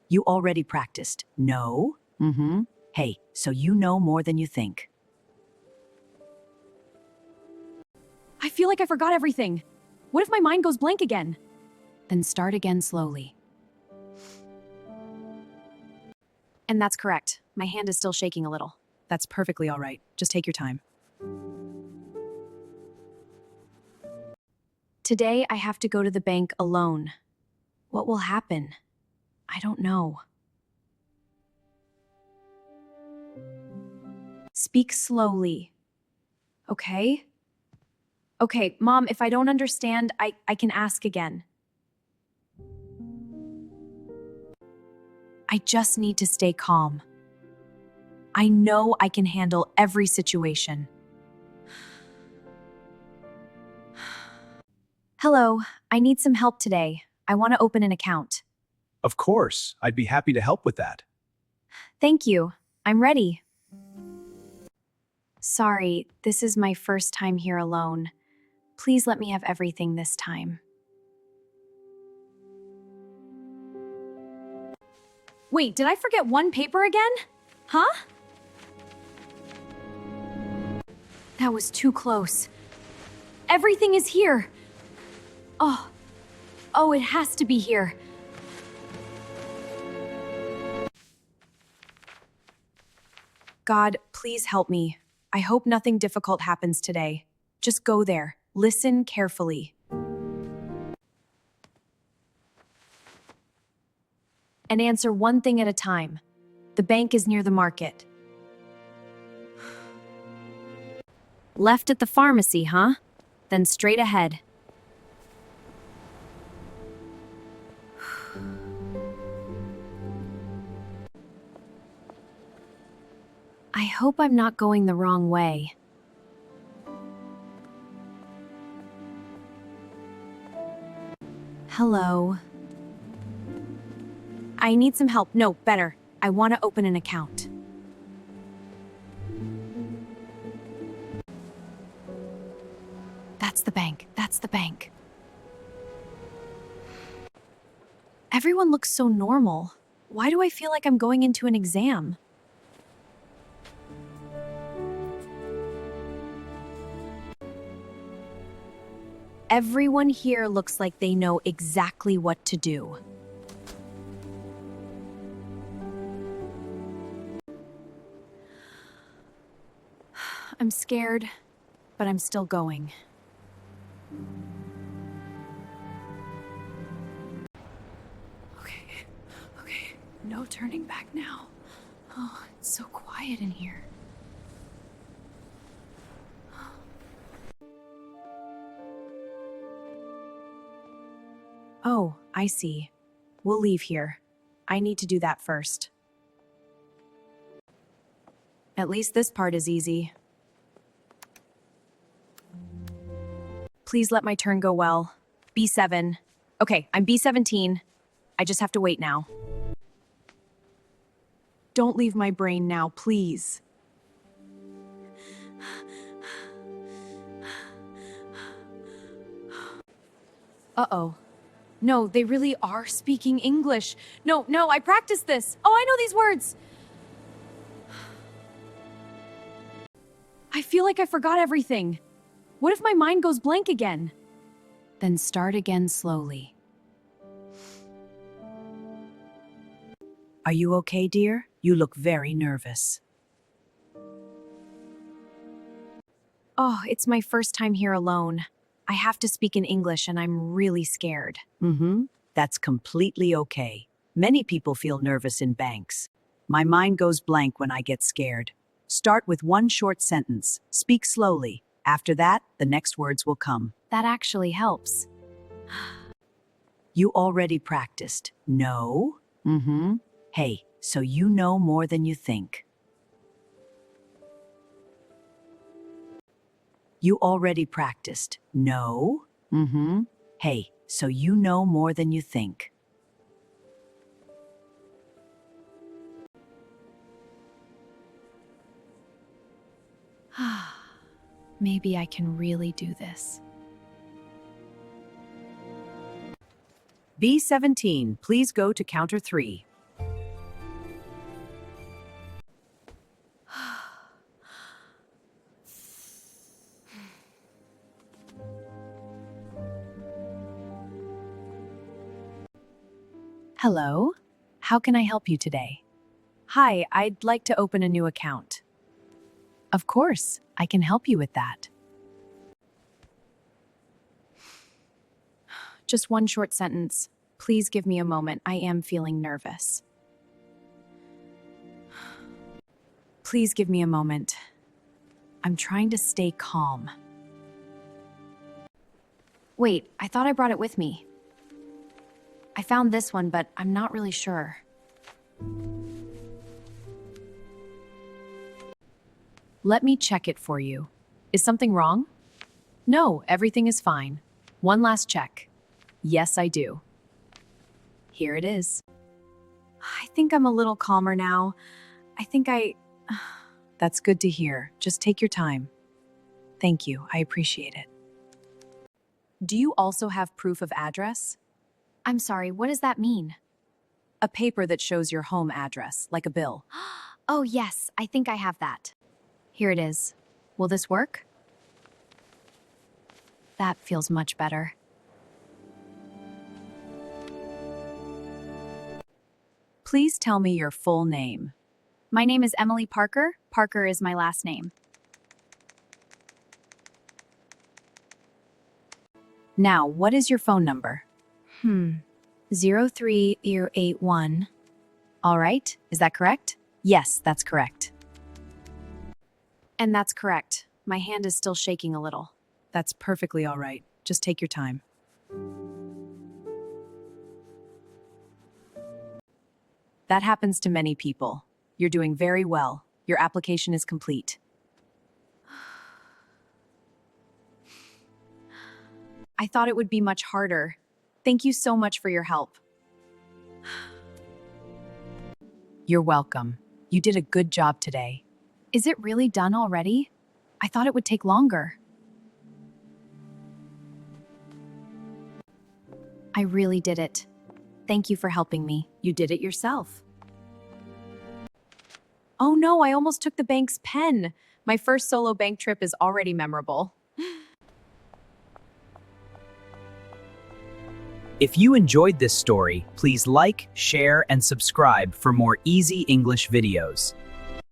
You already practiced. No? Mm-hmm. Hey, so you know more than you think. I feel like I forgot everything. What if my mind goes blank again? Then start again slowly. And that's correct. My hand is still shaking a little. That's perfectly all right. Just take your time. Today, I have to go to the bank alone. What will happen? I don't know. Speak slowly. Okay? Okay, Mom, if I don't understand, I can ask again. I just need to stay calm. I know I can handle every situation. Hello, I need some help today. I want to open an account. Of course, I'd be happy to help with that. Thank you. I'm ready. Sorry, this is my first time here alone. Please let me have everything this time. Wait, did I forget one paper again? Huh? That was too close. Everything is here. Oh, it has to be here. God, please help me. I hope nothing difficult happens today. Just go there. Listen carefully. And answer one thing at a time. The bank is near the market. Left at the pharmacy, huh? Then straight ahead. I hope I'm not going the wrong way. Hello. I need some help. No, better. I want to open an account. That's the bank. That's the bank. Everyone looks so normal. Why do I feel like I'm going into an exam? Everyone here looks like they know exactly what to do. I'm scared, but I'm still going. Okay, no turning back now. Oh, it's so quiet in here. Oh, I see. We'll leave here. I need to do that first. At least this part is easy. Please let my turn go well. B7. Okay, I'm B17. I just have to wait now. Don't leave my brain now, please. Uh-oh. No, they really are speaking English. No, I practiced this. Oh, I know these words. I feel like I forgot everything. What if my mind goes blank again? Then start again slowly. Are you okay, dear? You look very nervous. Oh, it's my first time here alone. I have to speak in English and I'm really scared. Mm-hmm. That's completely okay. Many people feel nervous in banks. My mind goes blank when I get scared. Start with one short sentence. Speak slowly. After that, the next words will come. That actually helps. You already practiced. No? Mm-hmm. Hey, so you know more than you think. You already practiced. No? Mm-hmm. Hey, so you know more than you think. Maybe I can really do this. B17, please go to counter 3. Hello? How can I help you today? Hi, I'd like to open a new account. Of course, I can help you with that. Just one short sentence. Please give me a moment. I am feeling nervous. Please give me a moment. I'm trying to stay calm. Wait, I thought I brought it with me. I found this one, but I'm not really sure. Let me check it for you. Is something wrong? No, everything is fine. One last check. Yes, I do. Here it is. I think I'm a little calmer now. That's good to hear. Just take your time. Thank you. I appreciate it. Do you also have proof of address? I'm sorry, what does that mean? A paper that shows your home address, like a bill. Oh, yes, I think I have that. Here it is. Will this work? That feels much better. Please tell me your full name. My name is Emily Parker. Parker is my last name. Now, what is your phone number? 03081. All right, is that correct? Yes, that's correct. And that's correct. My hand is still shaking a little. That's perfectly all right. Just take your time. That happens to many people. You're doing very well. Your application is complete. I thought it would be much harder. Thank you so much for your help. You're welcome. You did a good job today. Is it really done already? I thought it would take longer. I really did it. Thank you for helping me. You did it yourself. Oh no, I almost took the bank's pen. My first solo bank trip is already memorable. If you enjoyed this story, please like, share, and subscribe for more easy English videos.